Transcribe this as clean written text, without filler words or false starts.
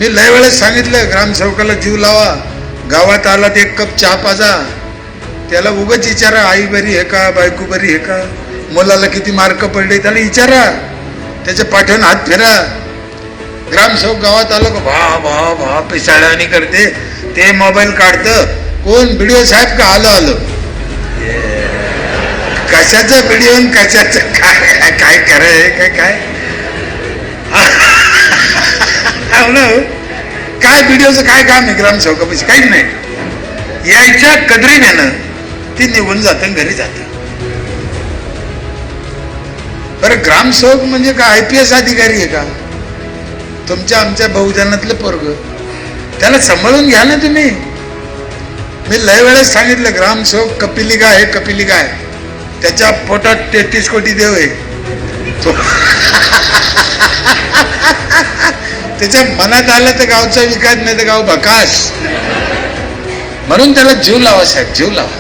मी लय वेळेस सांगितलं ग्रामसेवकाला जीव लावा, गावात आला तर 1 कप चहा पाजा, त्याला उगाच विचारा आई बरी आहे का, बायको बरी आहे का, मुलाला किती मार्क पडले त्याला विचारा, त्याच्या पाठवून हात फिरा. ग्रामसेवक गावात आलो का भा भा भा पिसाळ्यानी करते, ते मोबाईल काढतं, कोण बीडीओ साहेब का, आलो आलो. कशाचा बीडीओ कशाचं काय काय कराय काय काय काय बीडीओचं काय काम आहे ग्रामसेवकापाशी, काहीच नाही. यायच्या कदरीने ती निघून जात घरी जात. बरं ग्रामसेवक म्हणजे का IPS अधिकारी आहे का तुमच्या आमच्या बहुजनातलं पोरग, त्याला सांभाळून घ्या ना तुम्ही. मी लय वेळेस सांगितलं ग्रामसेवक कपिलिका आहे, कपिलिका आहे, त्याच्या पोटात 33 कोटी देव आहे. त्याच्या मनात आलं तर गावचा विकास, नाही तर गाव भकास. म्हणून त्याला जीव लावा साहेब, जीव लावा.